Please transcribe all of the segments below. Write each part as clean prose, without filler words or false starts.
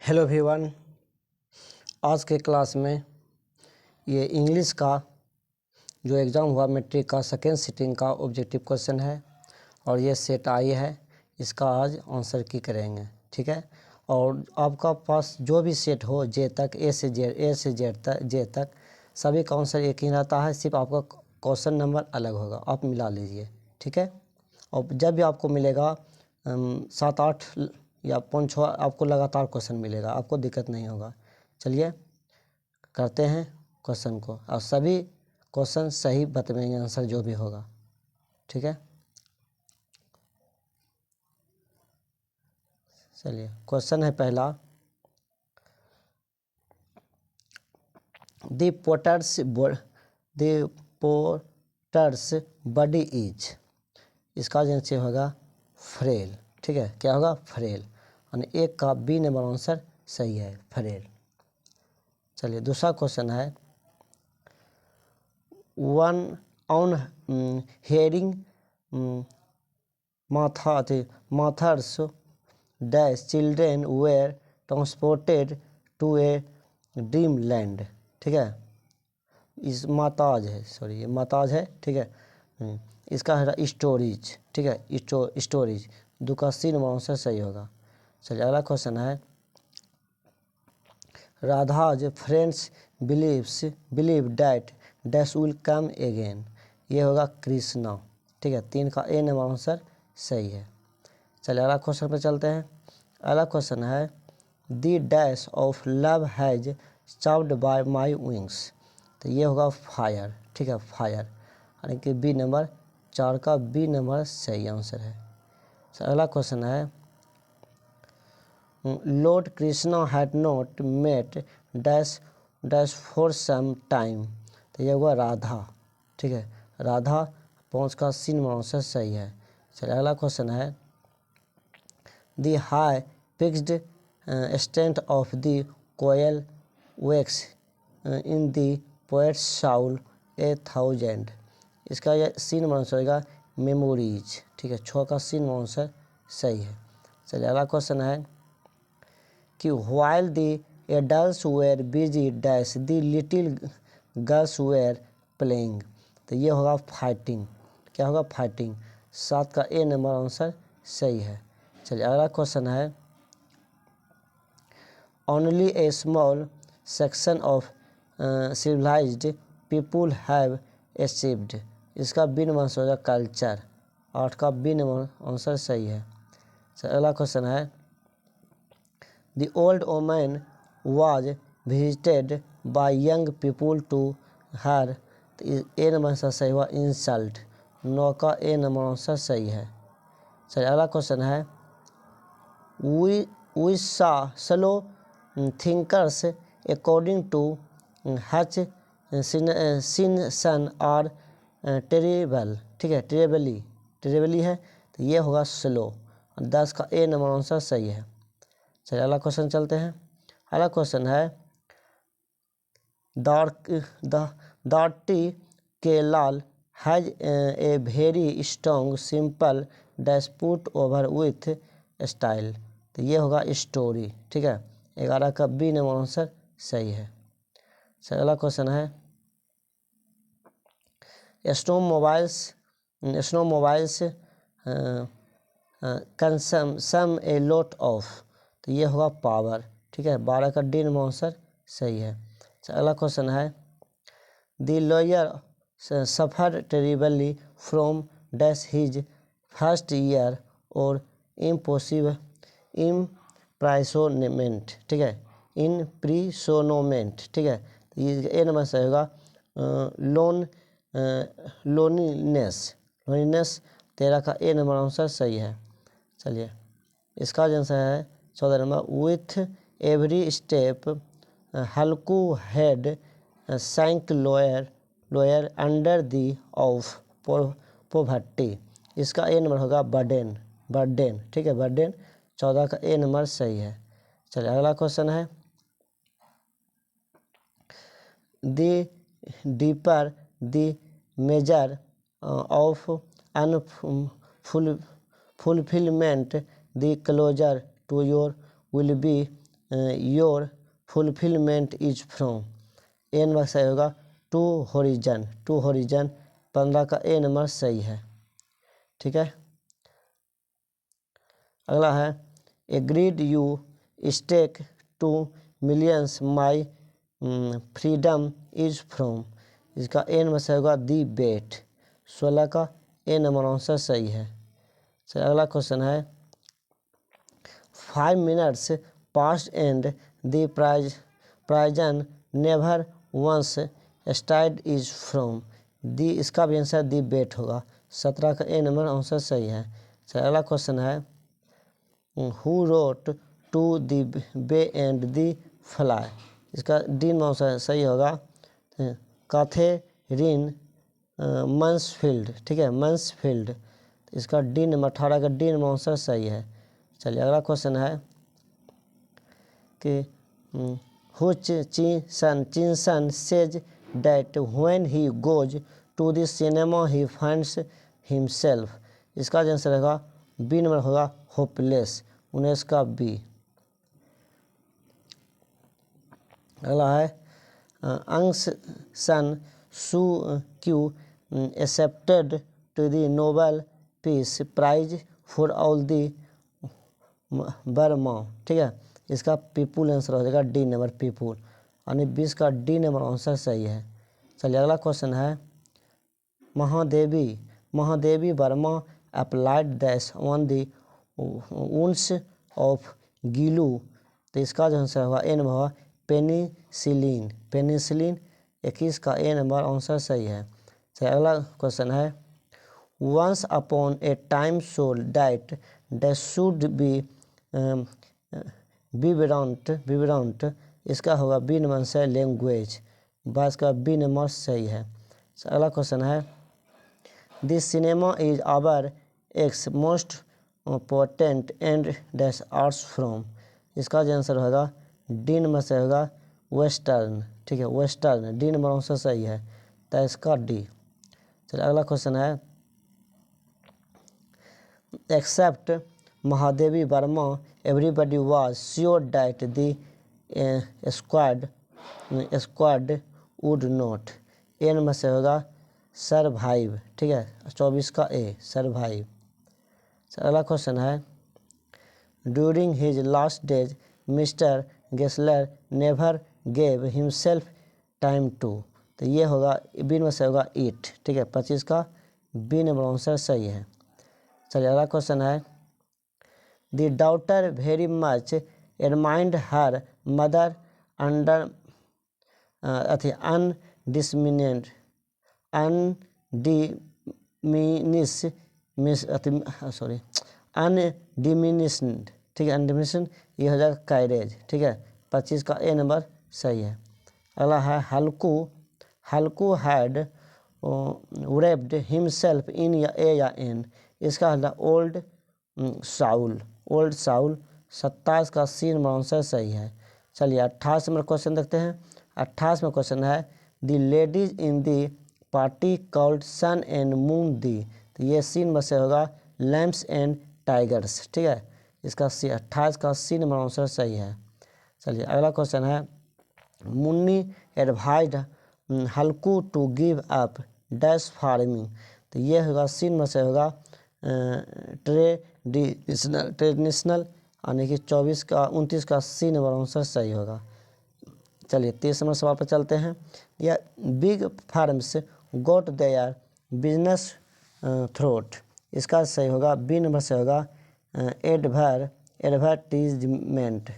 Hello everyone, आज के class में ये इंग्लिश का जो एग्ज़ाम हुआ मैट्रिक का सेकेंड सिटिंग का ऑब्जेक्टिव क्वेश्चन है और ये सेट आई है, इसका आज आंसर की करेंगे। ठीक है। और आपका पास जो भी सेट हो जे तक ए से जे तक सभी का आंसर एक ही रहता है, सिर्फ आपका क्वेश्चन नंबर अलग होगा, आप मिला लीजिए। ठीक है। और जब भी आपको मिलेगा 7-8 या 5-6 आपको लगातार क्वेश्चन मिलेगा, आपको दिक्कत नहीं होगा। चलिए करते हैं क्वेश्चन को, और सभी क्वेश्चन सही बताएंगे आंसर जो भी होगा। ठीक है। चलिए क्वेश्चन है पहला, द पोटर्स बॉडी इज, इसका आंसर होगा फ्रेल। ठीक है, क्या होगा? फ्रेल। यानी एक का बी नंबर आंसर सही है, फ्रेल। चलिए दूसरा क्वेश्चन है, one on hearing mothers dash children were transported to a dream land. ठीक है, इस माताज है, सॉरी ये माताज है। ठीक है, इसका है स्टोरेज। ठीक है, स्टोरेज दो का सी नंबर आंसर सही होगा। चलिए अगला क्वेश्चन है, Radha's friends believe that dash will come again, ये होगा कृष्णा। ठीक है, 3 का ए नंबर आंसर सही है। चलिए अगला क्वेश्चन पे चलते हैं। अगला क्वेश्चन है, the dash of love has chafed by my wings, तो ये होगा फायर। ठीक है, फायर, यानी कि बी नंबर 4 का बी नंबर सही आंसर है। अगला क्वेश्चन है, Lord Krishna had not met dash for some time, तो ये हुआ राधा। ठीक है, राधा 5 का सी नंबर आंसर सही है। चलिए अगला क्वेश्चन है, the high fixed strength of the koel wakes in the poet soul 1000, इसका यह सी नंबर आंसर होगा मेमोरीज। ठीक है, 6 का सी नंबर आंसर सही है। चलिए अगला क्वेश्चन है कि while the adults were busy dash the little girls were playing, तो ये होगा फाइटिंग। क्या होगा? फाइटिंग। 7 का ए नंबर आंसर सही है। चलिए अगला क्वेश्चन है, only a small section of civilized people have achieved, इसका बी नंबर आंसर होगा कल्चर। 8 का बी नंबर आंसर सही है। चलिए अगला क्वेश्चन है, The old woman was visited by young people to her, A number answer सही हुआ इंसल्ट। 9 का ए नंबर आंसर सही है। चलिए अगला क्वेश्चन है, we saw slow thinkers according to Hutch Simpson are terrible। ठीक है, टेरेबली है, तो ये होगा स्लो। 10 का ए नंबर आंसर सही है। चलिए अगला क्वेश्चन चलते हैं। अगला क्वेश्चन है, दार्टी के लाल has a very strong simple dash put over with style, तो ये होगा स्टोरी। ठीक है, 11 का बी नंबर आंसर सही है। चलिए अगला क्वेश्चन है, snowmobiles consume a lot of, तो ये होगा पावर। ठीक है, 12 का डी नंबर आंसर सही है। अगला क्वेश्चन है, the lawyer suffer terribly from dash his first year और इम्प्रेसोनमेंट। ठीक है, इम्प्रेसोनमेंट। ठीक है, तो ये ए नंबर से होगा लोनीनेस। 13 का ए नंबर आंसर सही है। चलिए इसका आंसर है 14 number, with every step Halku head sank lower under the of poverty, इसका ए नंबर होगा बर्डन। ठीक है, बर्डन 14 का ए नंबर सही है। चलिए अगला क्वेश्चन है, the deeper the measure of unfulfilment the closer to your will be your fulfilment is from. A number सही होगा टू होरिजन, टू होरिजन 15 का ए नंबर सही है। ठीक है, अगला है agreed you stake to millions my freedom is from. इसका ए नंबर सही होगा दी बेट, 16 का ए नंबर आंसर सही है। चलिए अगला क्वेश्चन है 5 minutes passed and the prison never once stirred is from। दी इसका भी आंसर दी बेट होगा, 17 का ए नंबर आंसर सही है। चलिए अगला क्वेश्चन है who wrote to the bay and the fly. इसका डी आंसर सही होगा कैथरीन मन्सफील्ड। ठीक है, मन्सफील्ड, इसका डी नंबर 18 का डी नंबर आंसर सही है। चलिए अगला क्वेश्चन है कि चिंसन says that when he goes to the cinema he finds himself. इसका आंसर रहेगा बी नंबर होगा होपलेस, 19 का बी। अगला है Aung San Suu Kyi accepted to the Nobel Peace Prize for all the Burma. ठीक है, इसका पीपुल आंसर हो जाएगा डी नंबर पीपुल, यानी 20 का डी नंबर आंसर सही है। चलिए अगला क्वेश्चन है Mahadevi Verma applied दैश on the wounds of Gillu. तो इसका जो आंसर होगा ए नंबर होगा पेनिसिलिन, पेनिसिलिन 21 का ए नंबर आंसर सही है। चलिए अगला क्वेश्चन है once upon a time so that there should be vibrant, इसका होगा बी नंबर से लैंग्वेज, 22 का बी नंबर सही है। अगला क्वेश्चन है this cinema is our ex most potent and dash arts from. इसका जो आंसर होगा डी नंबर से होगा वेस्टर्न। ठीक है, वेस्टर्न, डी नंबर आंसर सही है, तो इसका डी। चलिए अगला क्वेश्चन है except Mahadevi Verma everybody was sure that the squad would not. A number से होगा सरवाइव। ठीक है, 24 का ए सरवाइव। अगला क्वेश्चन है during his last days mister Gessler never gave himself time to. तो ये होगा बी नंबर से होगा ईट। ठीक है, 25 का बी नंबर आंसर सही है। चलिए अगला क्वेश्चन है the daughter very much admired her mother under अनडिसमिनेंट अनडिमिनिश्ड। ठीक है, अनडिमिनिश्ड ये हो जाएगा कैरेज। ठीक है, 25 का ए नंबर सही है। अगला है हल्कू हैड wrapped himself in ए या एन। इसका है ओल्ड साउल, ओल्ड साउल, 27 का सी नंबर आंसर सही है। चलिए 28 नंबर क्वेश्चन देखते हैं। 28 में क्वेश्चन है the ladies in the party called sun and moon दी। तो ये सी नंबर से होगा लैम्प्स एंड टाइगर्स। ठीक है, इसका सी 28 का सी नंबर आंसर सही है। चलिए अगला क्वेश्चन है Munni advised Halku to give up dash farming. तो ये होगा सी नंबर से होगा ट्रेडिशनल, यानी कि 29 का सी नंबर आंसर सही होगा। चलिए 30 नंबर सवाल पर चलते हैं। यह big farms got their business throat. इसका सही होगा बी नंबर से होगा एडवर्टीजमेंट।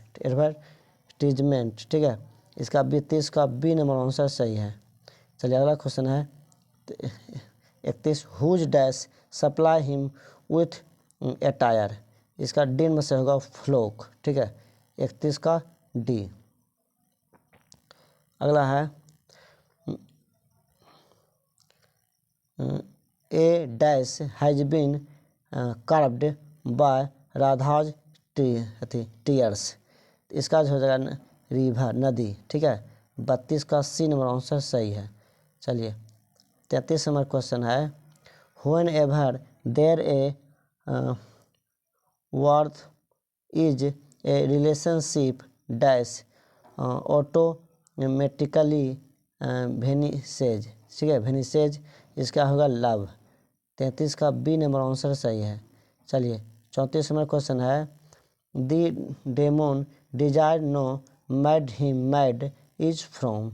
ठीक है, इसका 30 का बी नंबर आंसर सही है। चलिए अगला क्वेश्चन है 31 who's dash supply him with attire. इसका डी में से होगा फ्लोक। ठीक है, 31 का डी। अगला है a dash has been carved by Radha's tears. इसका जो हो जाएगा रिवर, नदी। ठीक है, 32 का सी नंबर आंसर सही है। चलिए 33 नंबर क्वेश्चन है whenever there a worth is a relationship dash automatically vanishes, ठीक है, वेनिसेज इसका होगा लव। 33 का बी नंबर आंसर सही है। चलिए 34 नंबर क्वेश्चन है the demon desire no mad him mad is from,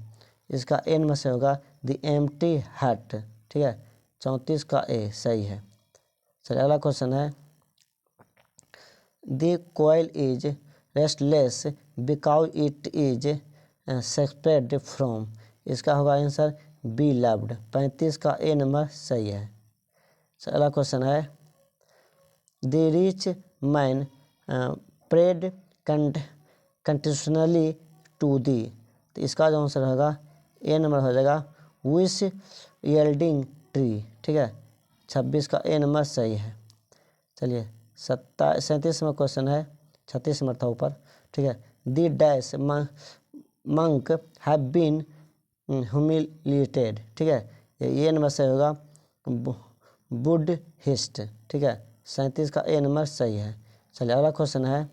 इसका ए नंबर से होगा द एम्प्टी हट, ठीक है, 34 का ए सही है। चलिए अगला क्वेश्चन है the koel is restless because it is separated from, इसका होगा आंसर बी लव्ड, 35 का ए नंबर सही है। अगला क्वेश्चन है the rich man prayed continuously to the, तो इसका जो आंसर होगा ए नंबर हो जाएगा विश यील्डिंग ट्री, ठीक है, 26 का ए नंबर सही है। चलिए 37 में क्वेश्चन है, 36 नंबर था ऊपर, ठीक है, the dash monk have been humiliated, ठीक है, ये नंबर से होगा बुद्धिस्ट, ठीक है, 37 का ए नंबर सही है। चलिए अगला क्वेश्चन है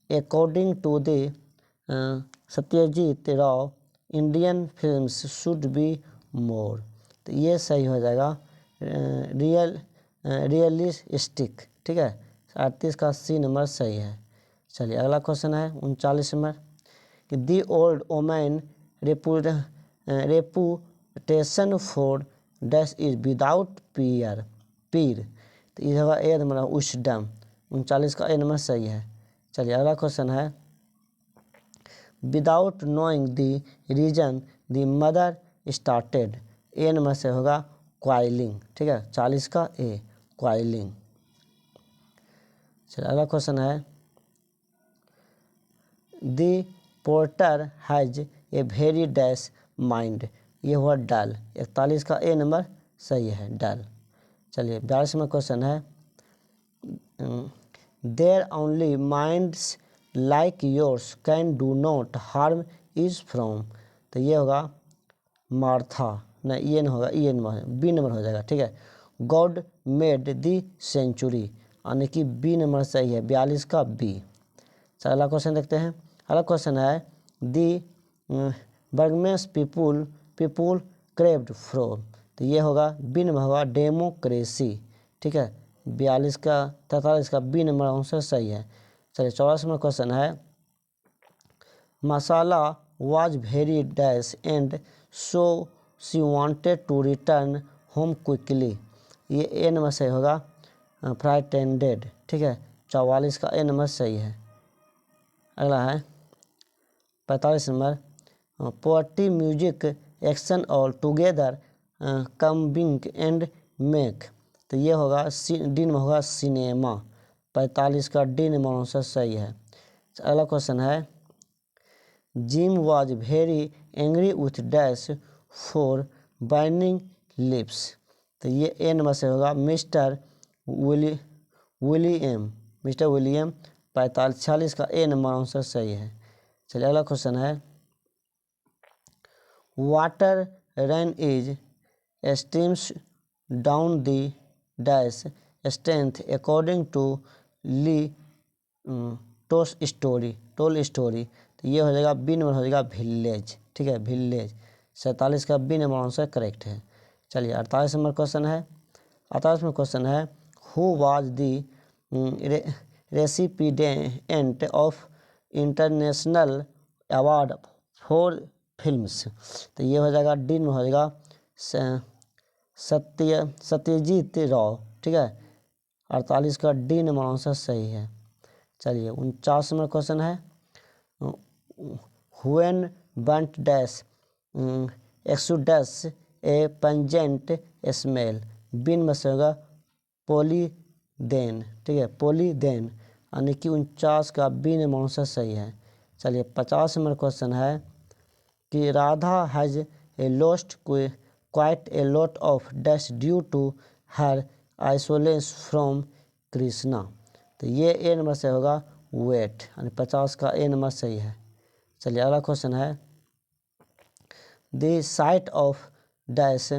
according to the Satyajit Rao Indian films should be more, तो ये सही हो जाएगा रियलिस्टिक, ठीक है, 38 का सी नंबर सही है। चलिए अगला क्वेश्चन है 39 नंबर कि the old woman reputation for dash is without पीर, तो ये होगा ए नंबर विजडम, 39 का ए नंबर सही है। चलिए अगला क्वेश्चन है without knowing the reason the mother started, A number से होगा क्वाइलिंग, ठीक है, 40 का ए क्वाइलिंग। चलिए अगला क्वेश्चन है the porter has a very dash mind, ये हुआ डल, 41 का ए नंबर सही है डल। चलिए 42 में क्वेश्चन है there only minds like yours can do not harm is from, तो ये होगा मार्था, नहीं ये नहीं होगा, ये नंबर बी नंबर हो जाएगा, ठीक है, गॉड मेड दी सेंचुरी, यानी कि बी नंबर सही है, 42 का बी। चलो अगला क्वेश्चन देखते हैं। अगला क्वेश्चन है दी बर्गमेस पीपुल क्रेव्ड फ्रॉम, तो ये होगा बी नंबर होगा डेमोक्रेसी, ठीक है, 43 का 43 का बी नंबर आंसर सही है। चलिए 84 में क्वेश्चन है masala was very dash and so she wanted to return home quickly, ये ए नंबर सही होगा फ्राइटेंडेड, ठीक है, 44 का ए नंबर सही है। अगला है 45 number poetry music action all together combing and make, तो ये होगा डी में होगा सिनेमा, 45 का डी नंबर आंसर सही है। अगला क्वेश्चन है gym was very angry with dash for burning lips, तो ये ए नंबर से होगा मिस्टर विलियम, 46 का ए नंबर आंसर सही है। चलिए अगला क्वेश्चन है water run is streams down the dash strength according to Lee toll story, तो ये हो जाएगा बी नंबर हो जाएगा विलेज, ठीक है, विलेज, 47 का बी नंबर आंसर करेक्ट है। चलिए 48 नंबर क्वेश्चन है। 48 में क्वेश्चन है who was the recipient of international award for films, तो ये हो जाएगा डी में हो जाएगा सत्यजीत राव, ठीक है, 48 का डी नंबर आंसर सही है। चलिए 49 नंबर क्वेश्चन है when burnt dash exudes a pungent smell, बिन में से होगा पोलीदेन, ठीक है, पोलीदेन, यानी कि 49 का बी नंबर आंसर सही है। चलिए 50 नंबर क्वेश्चन है कि Radha has a lost quite a lot of dash due to her isolation from Krishna, तो ये ए नंबर से होगा वेट, यानी 50 का ए नंबर सही है। चलिए अगला क्वेश्चन है the sight of dash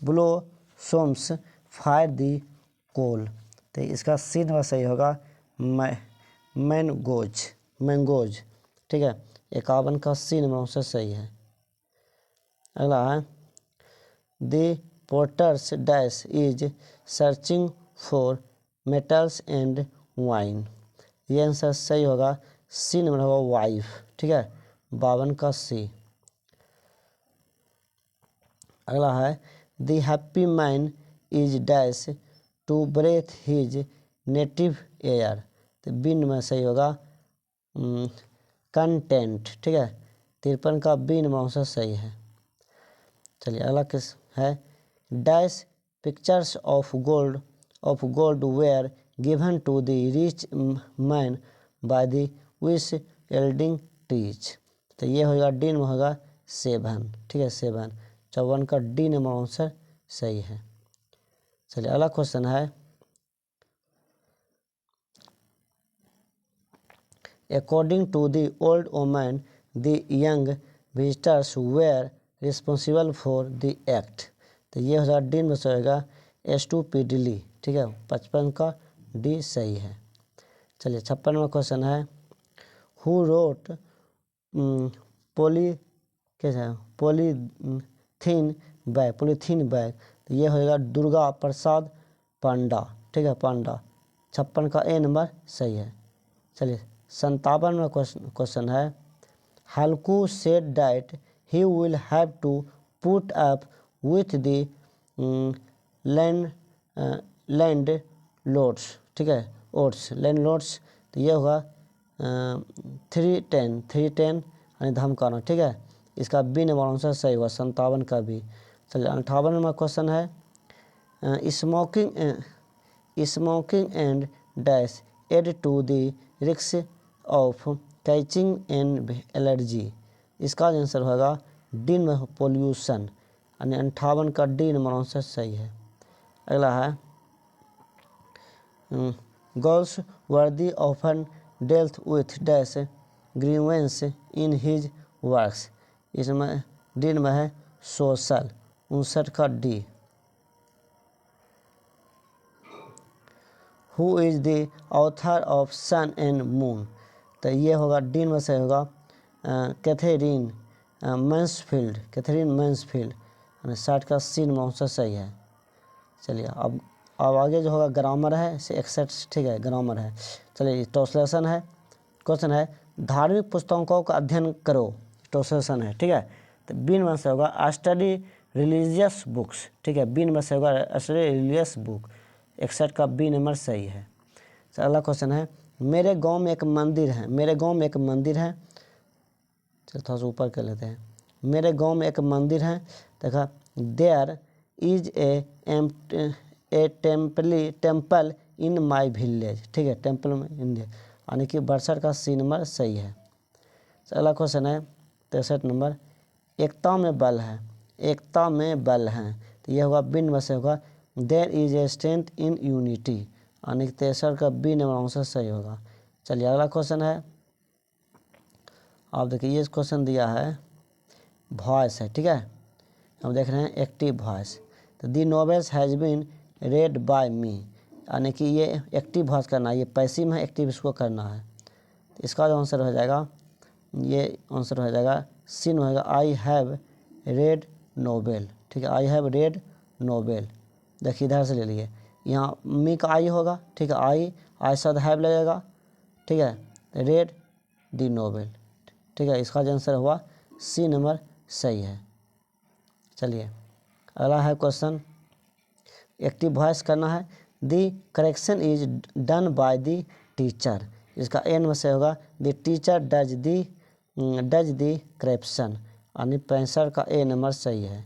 blossoms fire the coal, तो इसका सी नंबर सही होगा मैंगोज। ठीक है, 51 का सी नंबर आंसर सही है। अगला है the porters dash is searching for metals and wine. ये आंसर सही होगा, सी नंबर होगा वाइफ। ठीक है, 52 का सी। अगला है the happy man is dash to breathe his native air. तो बी नंबर सही होगा कंटेंट। ठीक है, 53 का बी नंबर आंसर सही है। चलिए अगला किस है dash pictures of gold were given to the rich man by the wish yielding trees. तो ये होगा डी नंबर होगा 7। ठीक है, 7। 54 का डी नंबर आंसर सही है। चलिए अगला क्वेश्चन है according to the old woman the young visitors were responsible for the act. तो ये होगा डी में से होगा स्टूपिडली। ठीक है, 55 का डी सही है। चलिए 56वां क्वेश्चन है हु रोट पॉलीथीन बैग। तो ये होगा दुर्गा प्रसाद पांडा। ठीक है, पांडा। 56 का ए नंबर सही है। चलिए 57वां क्वेश्चन है Halku said that he will have to put up with the landlords. ठीक है, लैंड लॉर्ड्स। तो ये होगा 310 यानी धमकाना। ठीक है, इसका बी नंबर आंसर सही हुआ, 57 का भी। चलिए 58वां क्वेश्चन है smoking and dash add to the risk of catching an allergy. इसका आंसर होगा डी में पोल्यूशन, यानी 58 का डी नंबर आंसर सही है। अगला है girls worthy often dealt with dash grievances in his works. इसमें डी में है सोशल, 59 का D. Who is the author of sun and moon. तो ये होगा डी में से होगा कैथरीन मैंसफील्ड, 60 का सी में आंसर सही है। चलिए अब आगे जो होगा ग्रामर है 61। ठीक है, ग्रामर है। चलिए ट्रांसलेशन है। क्वेश्चन है धार्मिक पुस्तकों का अध्ययन करो। ट्रांसलेशन है। ठीक है, तो बी नंबर से होगा स्टडी रिलीजियस बुक्स। ठीक है, बी नंबर से होगा स्टडी रिलीजियस बुक, 61 का बी नंबर सही है। तो अगला क्वेश्चन है मेरे गांव में एक मंदिर है। चलो थोड़ा सा ऊपर कर लेते हैं। मेरे गांव में एक मंदिर है। देखा there is a temple in my village. ठीक है, टेम्पल में इंडिया, यानी कि 62 का सी नंबर सही है। अगला क्वेश्चन है 63 नंबर एकता में बल है। तो यह होगा बी नंबर से होगा there is a strength in unity, यानी कि 63 का बी नंबर आंसर सही होगा। चलिए अगला क्वेश्चन है, आप देखिए ये क्वेश्चन दिया है वॉइस है। ठीक है, हम देख रहे हैं एक्टिव वॉइस। तो the novels has been read by me, यानी कि ये एक्टिव वॉइस करना है, ये पैसिव है, एक्टिव इसको करना है। तो इसका जो आंसर हो जाएगा, ये आंसर हो जाएगा सी में होगा आई हैव रेड नोवेल। ठीक है, आई हैव रेड नोवेल। देखिए इधर से ले लिए, यहाँ मी का आई होगा। ठीक है, आई साथ हैव लगेगा। ठीक है, रेड दी नोवेल। ठीक है, इसका जो आंसर हुआ सी नंबर सही है। चलिए अगला है क्वेश्चन एक्टिव वॉइस करना है। The correction is done by the teacher. इसका ए नंबर से होगा the teacher does the correction, यानी 65 का ए नंबर सही है।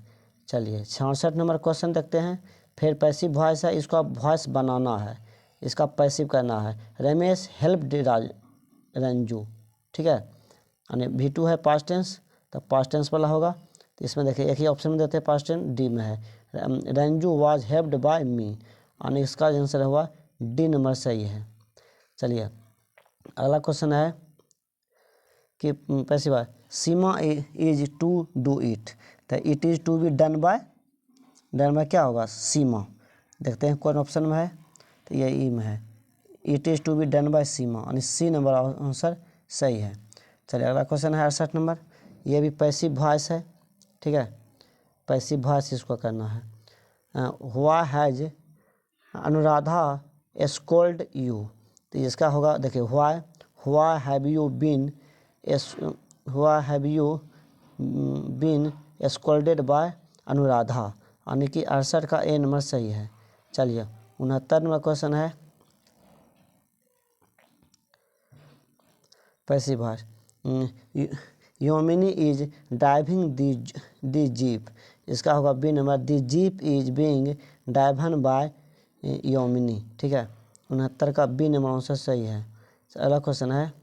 चलिए 66 नंबर क्वेश्चन देखते हैं। फिर पैसिव वॉइस है, इसका वॉइस बनाना है, इसका पैसिव करना है। रमेश हेल्प रंजू। ठीक है, यानी V2 है पास्ट टेंस, तो पास्ट टेंस वाला होगा। तो इसमें देखिए एक ही ऑप्शन में देते हैं पास्ट टेंस, डी में है Ranju was helped bye me, यानी इसका आंसर हुआ डी नंबर सही है। चलिए अगला क्वेश्चन है कि पैसिव है Seema is to do it. तो it is to be done by क्या होगा सीमा। देखते हैं कौन ऑप्शन में है। तो ये ई में है, it is to be done by Seema, यानी सी नंबर आंसर सही है। चलिए अगला क्वेश्चन है 68 नंबर, ये भी पैसिव वॉइस है, ठीक है, पैसिव वॉइस इसको करना है। Why has Anuradha scold you, तो इसका होगा देखिए why have you been scolded by Anuradha, यानी कि 68 का ए नंबर सही है। चलिए 69 नंबर क्वेश्चन है passive voice, Yamini is driving the jeep, इसका होगा B number, the jeep is being driven by Yamini, ठीक है, 69 का बी नंबर आंसर सही है। अगला क्वेश्चन है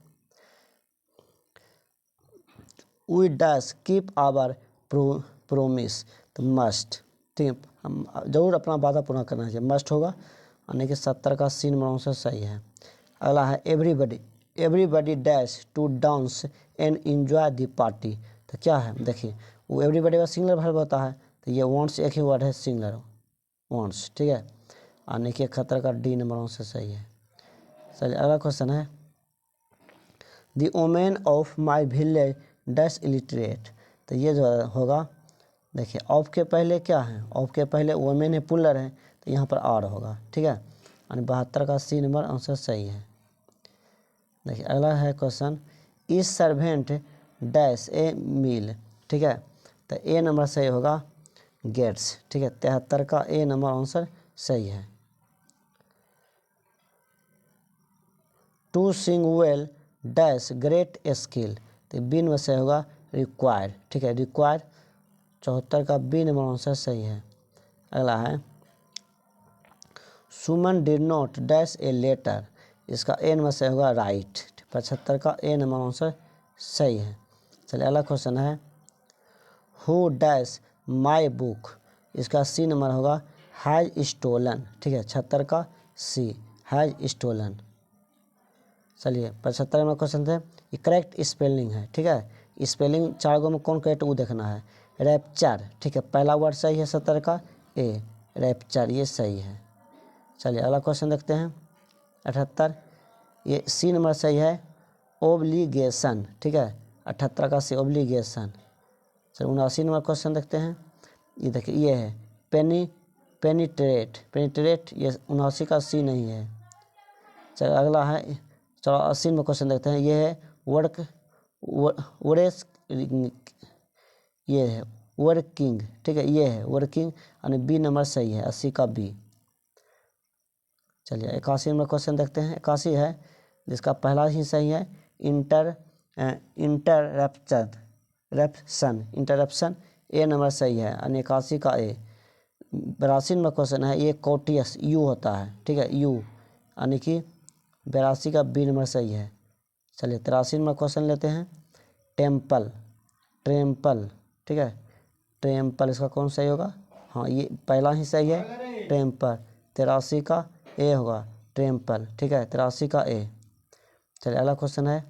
we dash keep our promise, तो मस्ट, ठीक है, हम जरूर अपना वादा पूरा करना चाहिए, मस्ट होगा, यानी कि 70 का सी नंबर आंसर सही है। अगला है everybody dash to dance and enjoy the party, तो क्या है देखिए, वो एवरीबडी का सिंगलर वर्ब होता है, तो ये वांट्स एक ही वर्ड है सिंगलर वांट्स, ठीक है, यानी कि 71 का डी नंबर आंसर सही है। चलिए अगला क्वेश्चन है the women of my village dash illiterate, तो ये जो होगा देखिए ऑफ के पहले क्या है, ऑफ के पहले वोमेन है पुलर है, तो यहाँ पर आर होगा, ठीक है, यानी 72 का सी नंबर आंसर सही है। देखिए अगला है क्वेश्चन इज सर्वेंट डैश ए मील, ठीक है, तो ए नंबर सही होगा गेट्स, ठीक है, 73 का ए नंबर आंसर सही है। To sing well dash great skill, तो बी नंबर सही होगा रिक्वायर्ड, ठीक है, रिक्वायर्ड 74 का बी नंबर आंसर सही है। अगला है Suman did not dash a letter, इसका ए नंबर सही होगा राइट, 75 का ए नंबर आंसर सही है। चलिए अगला क्वेश्चन है हु डैश माई बुक, इसका सी नंबर होगा हैज स्टोलन, ठीक है, 76 का सी हैज स्टोलन। चलिए 75 नंबर क्वेश्चन थे, ये करेक्ट स्पेलिंग है, ठीक है, स्पेलिंग 4 गो में कौन करेक्ट वो देखना है। रैप्चर, ठीक है, पहला वर्ड सही है 70 का ए, रैप्चर ये सही है। चलिए अगला क्वेश्चन देखते हैं 78, ये सी नंबर सही है ओब्लिगेशन, ठीक है, 78 का सी ओब्लिगेशन। चलिए 79 नंबर क्वेश्चन देखते हैं, ये देखिए ये है पेनिट्रेट, ये 79 का सी नहीं है। चलिए अगला है 84 में क्वेश्चन देखते हैं, ये है ये है वर्किंग, ठीक है, ये है वर्किंग, यानी बी नंबर सही है 80 का बी। चलिए 81 नंबर क्वेश्चन देखते हैं, 81 है जिसका पहला ही सही है इंटरप्शन ए नंबर सही है, यानी 81 का ए। 82 नंबर क्वेश्चन है ये कोटियस यू होता है, ठीक है, यू, यानी कि 82 का बी नंबर सही है। चलिए 83 नंबर क्वेश्चन लेते हैं ट्रेम्पल, ठीक है, ट्रेम्पल इसका कौन सही होगा, हाँ ये पहला ही सही है ट्रेम्पल, 83 का ए होगा ट्रेम्पल, ठीक है, 83 का ए। चलिए अगला क्वेश्चन है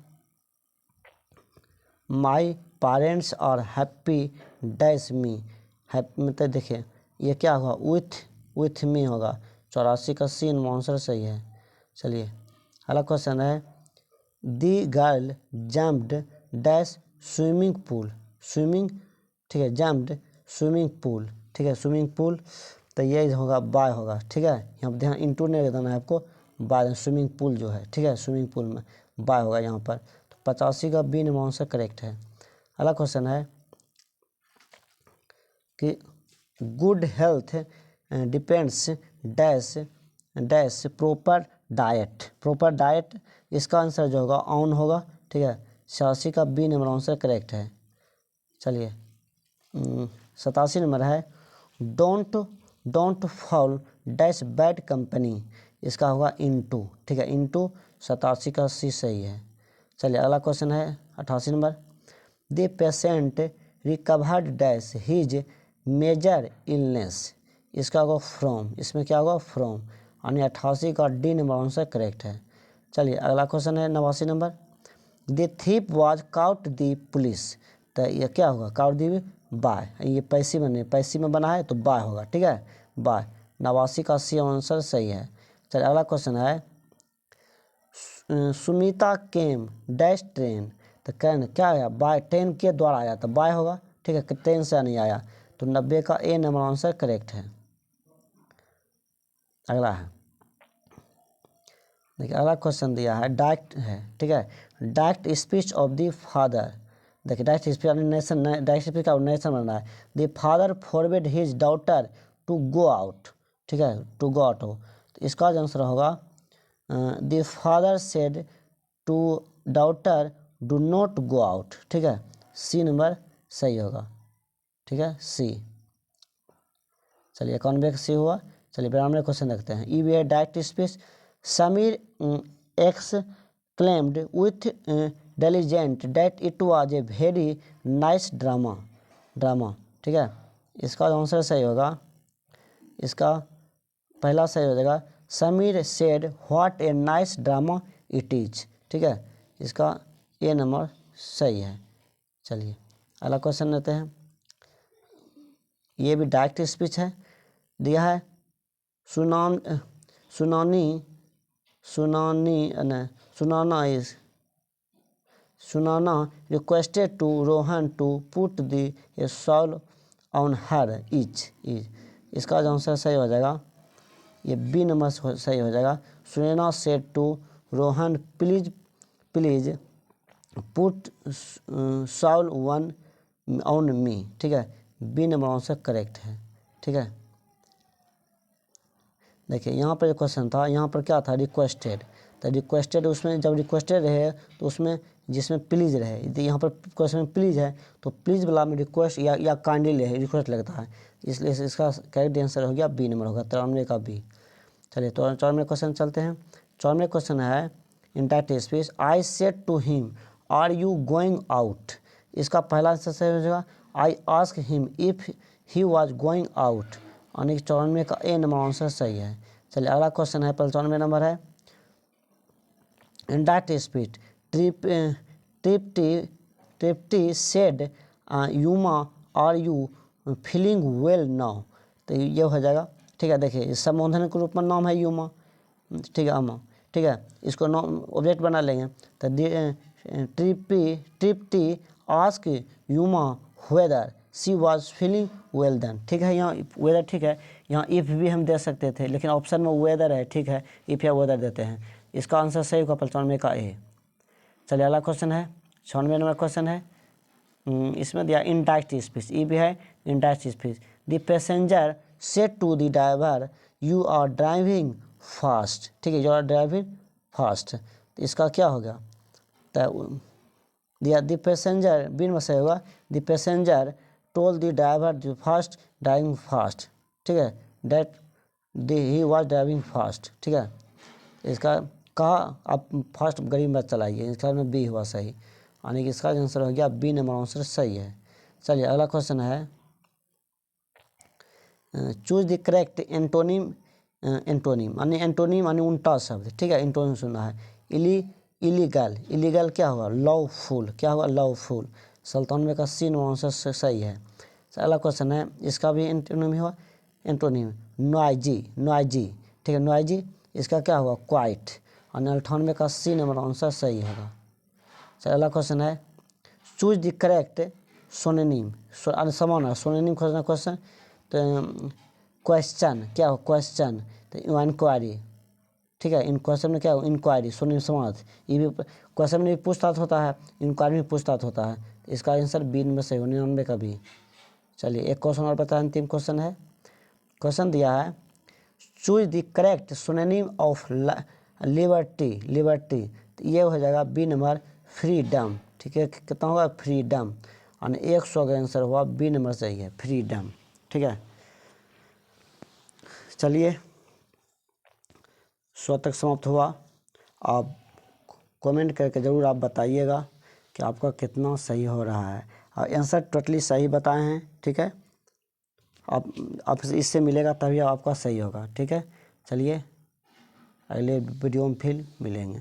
my parents are happy dash me, happy मतलब देखिए ये क्या होगा विथ मी होगा, 84 का सी आंसर सही है। चलिए अगला क्वेश्चन है दी girl jumped dash swimming pool, ठीक है, जम्प्ड स्विमिंग पूल, ठीक है, स्विमिंग पूल, तो ये होगा बाय होगा, ठीक है, यहाँ पर ध्यान इंटू नहीं देना है आपको, बाय स्विमिंग पूल जो है, ठीक है, स्विमिंग पूल में बाय होगा यहाँ पर, तो 85 का बी नंबर आंसर करेक्ट है। अगला क्वेश्चन है कि good health depends dash proper diet, इसका आंसर जो होगा ऑन होगा, ठीक है, 86 का बी नंबर आंसर करेक्ट है। चलिए 87 नंबर है don't fall dash bad company, इसका होगा इनटू, ठीक है, इनटू 87 का सी सही है। चलिए अगला क्वेश्चन है 88 number the patient recovered dash his major illness, इसका होगा फ्रॉम, इसमें क्या होगा फ्रॉम, यानी 88 का डी नंबर आंसर करेक्ट है। चलिए अगला क्वेश्चन है 89 number the thief was cout the police, तो ये क्या होगा काउट दी बाय, ये पैसी में बना है तो बाय होगा, ठीक है, बाय, 89 का सी आंसर सही है। चलिए अगला क्वेश्चन है सुमिता केम डैश ट्रेन, तो क्या आया, बाय, ट्रेन के द्वारा आया तो बाय होगा, ठीक है, ट्रेन से नहीं आया, तो 90 का ए नंबर आंसर करेक्ट है। अगला है, देखिए अगला क्वेश्चन दिया है डायरेक्ट है, ठीक है, direct speech of the father. देखिए direct speech nation, direct speech का नेशन बन रहा है, the father forbid his daughter to go out, ठीक है, टू गो आउट हो, तो इसका आंसर होगा the father said to daughter do not go out, ठीक है, सी नंबर सही होगा, ठीक है, सी। चलिए 91 का सी हुआ। चलिए 92 क्वेश्चन देखते हैं, ई वे direct speech Sameer exclaimed with diligent that it was a very nice drama, ठीक है, इसका आंसर सही होगा, इसका पहला सही हो जाएगा, Sameer said what a nice drama it is, ठीक है, इसका ए नंबर सही है। चलिए अगला क्वेश्चन लेते हैं, ये भी डायरेक्ट स्पीच है, दिया है Sunaina requested to Rohan to put the shawl on her each, इसका आंसर सही हो जाएगा, ये बी नंबर सही हो जाएगा, Sunaina said to Rohan please put shawl one on me, ठीक है, बी नंबर आंसर करेक्ट है, ठीक है। देखिए यहाँ पर जो क्वेश्चन था, यहाँ पर क्या था, रिक्वेस्टेड, तो रिक्वेस्टेड उसमें जब रिक्वेस्टेड रहे तो उसमें जिसमें प्लीज़ रहे, यदि यहाँ पर क्वेश्चन में प्लीज़ है तो प्लीज़ वाला में रिक्वेस्ट या काइंडली रिक्वेस्ट लगता है, इसलिए इसका करेक्ट आंसर हो गया बी नंबर होगा, 93 का बी। चलिए तो 94 क्वेश्चन चलते हैं। 94 क्वेश्चन है indirect speech, I said to him are you going out, इसका पहला आंसर सही हो जाएगा, I ask him if he was going out, यानी कि 94 का ए नंबर आंसर सही है। चलिए अगला क्वेश्चन है 95 नंबर है, indirect speech Tripti said Uma are you feeling well now, तो ये हो जाएगा, ठीक है। देखिए संबोधन के रूप में नाम है यूमा, ठीक है, अमा, ठीक है, इसको नाम ऑब्जेक्ट बना लेंगे, तो Tripti ask Uma whether she was feeling well then, ठीक है, यहाँ वेदर, ठीक है, यहाँ इफ़ भी हम दे सकते थे लेकिन ऑप्शन में वेदर है, ठीक है, इफ़ या वेदर देते हैं, इसका आंसर सही होगा 95 का ए। चलिए अगला क्वेश्चन है 96 नंबर क्वेश्चन है, इसमें दिया इन डायरेक्ट स्पीच, ये भी है indirect speech, the passenger said to the driver you are driving fast, ठीक है, यू आर ड्राइविंग फास्ट, तो इसका क्या होगा, तो दिया द पैसेंजर बिन में सही होगा, the passenger toll the driver the fast driving fast, ठीक है, that he was driving fast, ठीक है, इसका कहा आप फास्ट गाड़ी मत चलाइए, इसका में बी हुआ सही, यानी कि इसका आंसर हो गया बी नंबर आंसर सही है। चलिए अगला क्वेश्चन है चूज द करेक्ट एंटोनिम यानी उल्टा शब्द, ठीक है, एंटोनिम सुनना है, इलीगल क्या हुआ, लॉफुल, क्या हुआ, लॉफुल, 97 का सी नंबर आंसर सही है। अगला क्वेश्चन है, इसका भी एंटोनिम हुआ, एंटोनिम नॉइजी, ठीक है, नॉइजी, इसका क्या हुआ, क्वाइट, और 98 का सी नंबर आंसर सही होगा। अगला क्वेश्चन है चूज द करेक्ट सोनेनिम, समान सोनेनिम खोजना क्वेश्चन, तो क्वेश्चन क्या हो, क्वेश्चन, तो इंक्वायरी, ठीक है, इन क्वेश्चन में क्या हो, इंक्वायरी, सोनेनिम समास, ये भी क्वेश्चन में भी पूछताछ होता है, इंक्वायरी में पूछताछ होता है, इसका आंसर बी में सही हो, 99 का बी। चलिए एक क्वेश्चन और बताएं, अंतिम क्वेश्चन है, क्वेश्चन दिया है choose the correct synonym of liberty, तो ये हो जाएगा बी नंबर फ्रीडम, ठीक है, कितना होगा, फ्रीडम, और 100 का आंसर हुआ बी नंबर सही है, फ्रीडम, ठीक है। चलिए 100 तक समाप्त हुआ, आप कमेंट करके ज़रूर आप बताइएगा कि आपका कितना सही हो रहा है, और आंसर टोटली सही बताए हैं, ठीक है, आप इससे मिलेगा तभी आपका सही होगा, ठीक है। चलिए अगले वीडियो में फिर मिलेंगे।